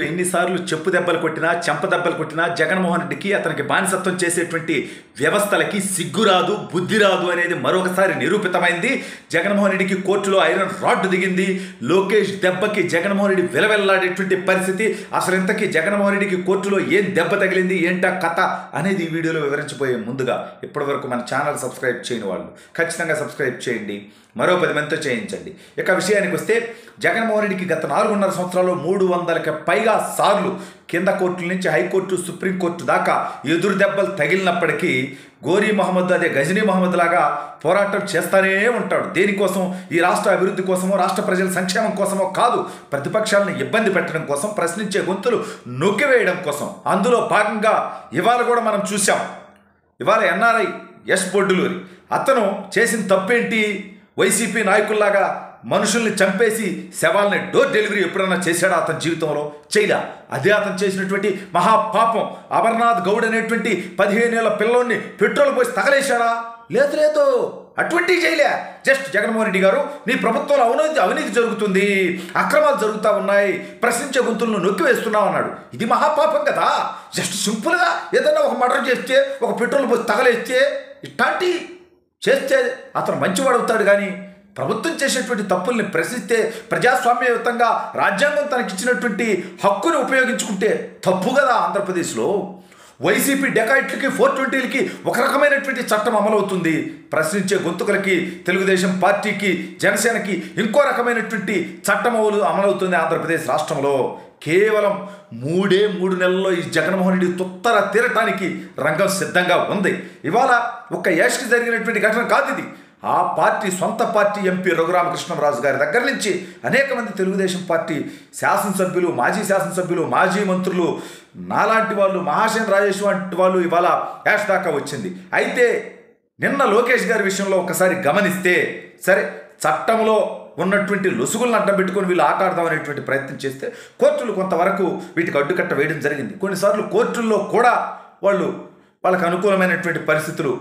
ఎన్నిసార్లు చెప్పు దెబ్బలు కొట్టినా చెంప దెబ్బలు కొట్టినా జగన్మోహన్ రెడ్డికి అతనికి బానిసత్వం చేసేటువంటి వ్యవస్థలకి సిగ్గు రాదు, బుద్ధి రాదు అనేది మరొకసారి నిరూపితమైంది. జగన్మోహన్ రెడ్డికి కోర్టులో ఐరన్ రాడ్ దిగింది. లోకేష్ దెబ్బకి జగన్మోహన్ రెడ్డి విలవెల్లాడేటువంటి పరిస్థితి. అసలు ఇంతకీ జగన్మోహన్ రెడ్డికి కోర్టులో ఏం దెబ్బ తగిలింది, ఏంటా కథ అనేది ఈ వీడియోలో వివరించబోయే ముందుగా ఇప్పటివరకు మన ఛానల్ సబ్స్క్రైబ్ చేయని వాళ్ళు ఖచ్చితంగా సబ్స్క్రైబ్ చేయండి, మరో 10 మందితో చేయించండి. ఇక విషయానికి వస్తే జగన్మోహన్ రెడ్డికి గత 4.5 సంవత్సరాల్లో 300కి పైగా సార్లు కింద కోర్టుల నుంచి హైకోర్టు, సుప్రీంకోర్టు దాకా ఎదురు దెబ్బలు తగిలినప్పటికీ గోరీ మహమ్మద్, అదే గజనీ మహమ్మద్ లాగా పోరాటం చేస్తూనే ఉంటాడు. దేనికోసం? ఈ రాష్ట్ర అభివృద్ధి కోసమో, రాష్ట్ర ప్రజల సంక్షేమం కోసమో కాదు, ప్రతిపక్షాలను ఇబ్బంది పెట్టడం కోసం, ప్రశ్నించే గొంతులు నొక్కివేయడం కోసం. అందులో భాగంగా ఇవాళ కూడా మనం చూసాం. ఇవాళ ఎన్ఆర్ఐ ఎస్ బొడ్డులూరి అతను చేసిన తప్పేంటి? వైసీపీ నాయకుల్లాగా మనుషుల్ని చంపేసి శవాల్ని డోర్ డెలివరీ ఎప్పుడన్నా చేశాడా అతని జీవితంలో? చేయలే. అదే అతను చేసినటువంటి మహాపాపం. అమర్నాథ్ గౌడ్ అనేటువంటి 15 ఏళ్ల పిల్లోడిని పెట్రోల్ పోసి తగలేశాడా? లేదు, అటువంటి చేయలే. జస్ట్ జగన్మోహన్ రెడ్డి గారు, నీ ప్రభుత్వంలో అవినీతి జరుగుతుంది, అక్రమాలు జరుగుతూ ఉన్నాయి, ప్రశ్నించే గొంతులను నొక్కివేస్తున్నావు అన్నాడు. ఇది మహాపాపం కదా. జస్ట్ సింపుల్గా ఏదన్నా ఒక మర్డర్ చేస్తే, ఒక పెట్రోల్ పోసి తగలేస్తే, ఇట్లాంటి చేస్తే అతను మంచివాడు అవుతాడు. కానీ ప్రభుత్వం చేసేటువంటి తప్పుల్ని ప్రశ్నిస్తే, ప్రజాస్వామ్యయుతంగా రాజ్యాంగం తనకిచ్చినటువంటి హక్కుని ఉపయోగించుకుంటే తప్పు కదా. ఆంధ్రప్రదేశ్లో వైసీపీ డెకాయిట్లకి, 420లకి ఒక రకమైనటువంటి చట్టం అమలవుతుంది. ప్రశ్నించే గొంతుకలకి, తెలుగుదేశం పార్టీకి, జనసేనకి ఇంకో రకమైనటువంటి చట్టం అమలవుతుంది ఆంధ్రప్రదేశ్ రాష్ట్రంలో. కేవలం 3 నెలల్లో ఈ జగన్మోహన్ రెడ్డి తుత్తర తీరటానికి రంగం సిద్ధంగా ఉంది. ఇవాళ ఒక యాష్కి జరిగినటువంటి ఘటన కాదు ఇది. ఆ పార్టీ సొంత పార్టీ ఎంపీ రఘురామకృష్ణరాజు గారి దగ్గర నుంచి అనేక మంది తెలుగుదేశం పార్టీ శాసనసభ్యులు, మాజీ శాసనసభ్యులు, మాజీ మంత్రులు, నాలాంటి వాళ్ళు, మహాసేన్ రాజేష్ వంటి వాళ్ళు ఇవాళ యాష్ దాకా వచ్చింది. అయితే నిన్న లోకేష్ గారి విషయంలో ఒకసారి గమనిస్తే, సరే చట్టంలో ఉన్నటువంటి లొసుగులను అడ్డం పెట్టుకొని వీళ్ళు ఆట ఆడదామనేటువంటి ప్రయత్నం చేస్తే కోర్టులు కొంతవరకు వీటికి అడ్డుకట్ట వేయడం జరిగింది. కొన్నిసార్లు కోర్టుల్లో కూడా వాళ్ళకు అనుకూలమైనటువంటి పరిస్థితులు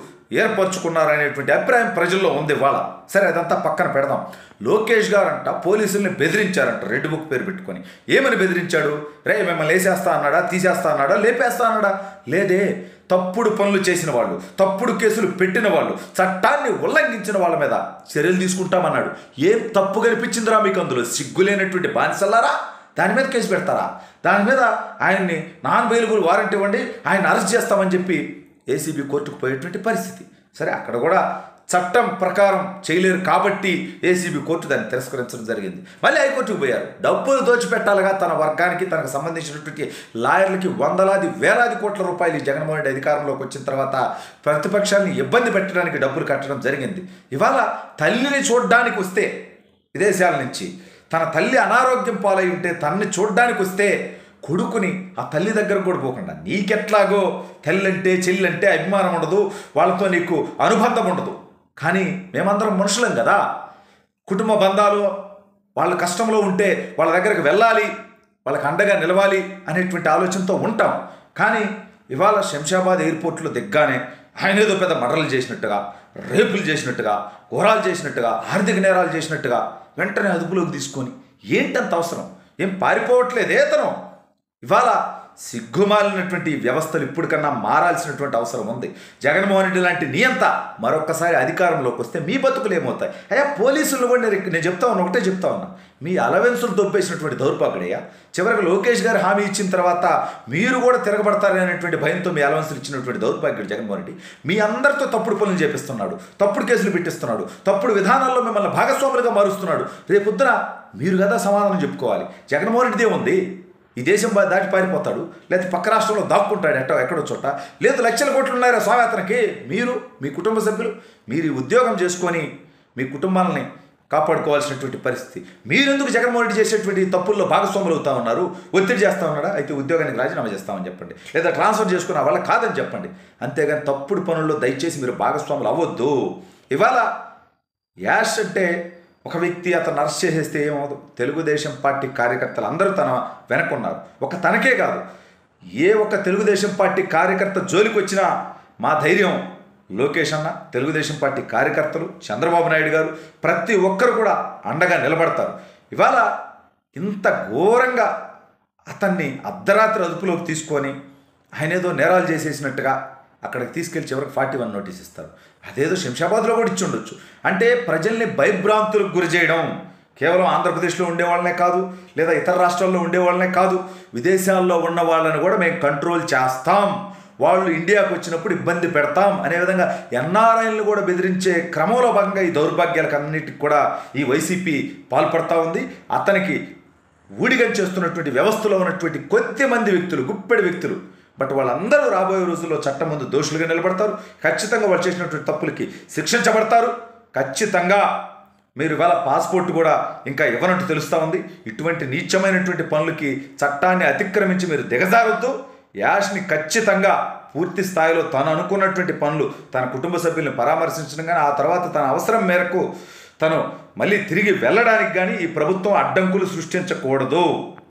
ఏర్పరచుకున్నారనేటువంటి అభిప్రాయం ప్రజల్లో ఉంది ఇవాళ. సరే, అదంతా పక్కన పెడదాం. లోకేష్ గారంట పోలీసుల్ని బెదిరించారంట, రెడ్ బుక్ పేరు పెట్టుకొని. ఏమని బెదిరించాడు? రే మిమ్మల్ని వేసేస్తా అన్నాడా, తీసేస్తా అన్నాడా, లేపేస్తా అన్నాడా? లేదే. తప్పుడు పనులు చేసిన వాళ్ళు, తప్పుడు కేసులు పెట్టిన వాళ్ళు, చట్టాన్ని ఉల్లంఘించిన వాళ్ళ మీద చర్యలు తీసుకుంటామన్నాడు. ఏం తప్పు కనిపించిందిరా మీకు అందులో? సిగ్గులేనటువంటి బానిసల్లారా, దాని మీద కేసు పెడతారా? దాని మీద ఆయన్ని నాన్ బెయిలబుల్ వారెంట్ ఇవ్వండి, ఆయన అరెస్ట్ చేస్తామని చెప్పి ఏసీబీ కోర్టుకు పోయేటువంటి పరిస్థితి. సరే, అక్కడ కూడా చట్టం ప్రకారం చేయలేరు కాబట్టి ఏసీబీ కోర్టు దాన్ని తిరస్కరించడం జరిగింది. మళ్ళీ హైకోర్టుకు పోయారు. డబ్బులు దోచిపెట్టాలిగా తన వర్గానికి, తనకు సంబంధించినటువంటి లాయర్లకి వేలాది కోట్ల రూపాయలు ఈ జగన్మోహన్ రెడ్డి అధికారంలోకి వచ్చిన తర్వాత ప్రతిపక్షాన్ని ఇబ్బంది పెట్టడానికి డబ్బులు కట్టడం జరిగింది. ఇవాళ తల్లిని చూడడానికి వస్తే, విదేశాల నుంచి తన తల్లి అనారోగ్యం పాలై ఉంటే తనని చూడడానికి వస్తే కొడుకుని ఆ తల్లి దగ్గర కూడా పోకుండా, నీకెట్లాగో తల్లంటే చెల్లంటే అభిమానం ఉండదు, వాళ్ళతో నీకు అనుబంధం ఉండదు, కానీ మేమందరం మనుషులం కదా, కుటుంబ బంధాలు, వాళ్ళ కష్టంలో ఉంటే వాళ్ళ దగ్గరకు వెళ్ళాలి, వాళ్ళకి అండగా నిలవాలి అనేటువంటి ఆలోచనతో ఉంటాం. కానీ ఇవాళ శంషాబాద్ ఎయిర్పోర్ట్లో దిగ్గానే ఆయన ఏదో పెద్ద మర్డర్లు చేసినట్టుగా, రేపులు చేసినట్టుగా, ఘోరాలు చేసినట్టుగా, ఆర్థిక నేరాలు చేసినట్టుగా వెంటనే అదుపులోకి తీసుకొని, ఏంటంత అవసరం? ఏం పారిపోవట్లేదే తను? ఇవాళ సిగ్గుమాలినటువంటి వ్యవస్థలు ఇప్పటికన్నా మారాల్సినటువంటి అవసరం ఉంది. జగన్మోహన్ రెడ్డి లాంటి నియంత మరొక్కసారి అధికారంలోకి వస్తే మీ బతుకులు ఏమవుతాయి? అయ్యా, పోలీసులు కూడా నేను చెప్తా ఉన్నా, ఒకటే చెప్తా ఉన్నా, మీ అలవెన్సులు దొబ్బేసినటువంటి దౌర్భాగ్యుడయ్యా. చివరికి లోకేష్ గారు హామీ ఇచ్చిన తర్వాత మీరు కూడా తిరగబడతారనేటువంటి భయంతో మీ అలవెన్సులు ఇచ్చినటువంటి దౌర్భాగ్యుడు జగన్మోహన్ రెడ్డి. మీ అందరితో తప్పుడు పనులు చేపిస్తున్నాడు, తప్పుడు కేసులు పెట్టిస్తున్నాడు, తప్పుడు విధానాల్లో మిమ్మల్ని భాగస్వాములుగా మారుస్తున్నాడు. రేపొద్దున మీరు కదా సమాధానం చెప్పుకోవాలి. జగన్మోహన్ రెడ్డిదే ఉంది. ఈ దేశం దాటి పారిపోతాడు, లేకపోతే పక్క రాష్ట్రంలో దాక్కుంటాడు ఎక్కడో చోట, లేదు లక్షల కోట్లు ఉన్నారా స్వామి అతనికి. మీరు, మీ కుటుంబ సభ్యులు, మీరు ఉద్యోగం చేసుకొని మీ కుటుంబాలని కాపాడుకోవాల్సినటువంటి పరిస్థితి. మీరెందుకు జగన్మోహన్ రెడ్డి చేసేటువంటి తప్పుల్లో భాగస్వాములు అవుతా ఉన్నారు? ఒత్తిడి చేస్తూ ఉన్నాడా? అయితే ఉద్యోగానికి రాజీనామా చేస్తామని చెప్పండి, లేదా ట్రాన్స్ఫర్ చేసుకున్న వాళ్ళ కాదని చెప్పండి. అంతేగాని తప్పుడు పనుల్లో దయచేసి మీరు భాగస్వాములు అవ్వద్దు. ఇవాళ యాష్ అంటే ఒక వ్యక్తి అతను అరెస్ట్ చేసేస్తే ఏమవుదు? తెలుగుదేశం పార్టీ కార్యకర్తలు అందరూ తన వెనకున్నారు. ఒక తనకే కాదు, ఏ ఒక్క తెలుగుదేశం పార్టీ కార్యకర్త జోలికి వచ్చినా మా ధైర్యం లోకేష్ అన్న, తెలుగుదేశం పార్టీ కార్యకర్తలు, చంద్రబాబు నాయుడు గారు, ప్రతి ఒక్కరు కూడా అండగా నిలబడతారు. ఇవాళ ఇంత ఘోరంగా అతన్ని అర్ధరాత్రి అదుపులోకి తీసుకొని ఆయన ఏదో నేరాలు చేసేసినట్టుగా అక్కడికి తీసుకెళ్లి చివరికి 41 నోటీస్ ఇస్తారు. అదేదో శంషాబాద్లో కూడా ఇచ్చి ఉండొచ్చు. అంటే ప్రజల్ని భయభ్రాంతులకు గురి చేయడం కేవలం ఆంధ్రప్రదేశ్లో ఉండేవాళ్ళనే కాదు, లేదా ఇతర రాష్ట్రాల్లో ఉండేవాళ్ళనే కాదు, విదేశాల్లో ఉన్న వాళ్ళని కూడా మేము కంట్రోల్ చేస్తాం, వాళ్ళు ఇండియాకు వచ్చినప్పుడు ఇబ్బంది పెడతాం అనే విధంగా ఎన్ఆర్ఐలను కూడా బెదిరించే క్రమంలో భాగంగా ఈ దౌర్భాగ్యాలకు అన్నిటికి కూడా ఈ వైసీపీ పాల్పడతా ఉంది. అతనికి ఊడిగం చేస్తున్నటువంటి వ్యవస్థలో ఉన్నటువంటి కొద్దిమంది వ్యక్తులు, గుప్పెడి వ్యక్తులు, బట్ వాళ్ళందరూ రాబోయే రోజుల్లో చట్టం ముందు దోషులుగా నిలబడతారు. ఖచ్చితంగా వాళ్ళు చేసినటువంటి తప్పులకి శిక్షించబడతారు. ఖచ్చితంగా మీరు ఇవాళ పాస్పోర్ట్ కూడా ఇంకా ఇవ్వనట్టు తెలుస్తూ ఉంది. ఇటువంటి నీచమైనటువంటి పనులకి చట్టాన్ని అతిక్రమించి మీరు దిగజారొద్దు. యాష్ని ఖచ్చితంగా పూర్తి స్థాయిలో తను అనుకున్నటువంటి పనులు, తన కుటుంబ సభ్యులను పరామర్శించడం కానీ, ఆ తర్వాత తన అవసరం మేరకు తను మళ్ళీ తిరిగి వెళ్ళడానికి కానీ ఈ ప్రభుత్వం అడ్డంకులు సృష్టించకూడదు.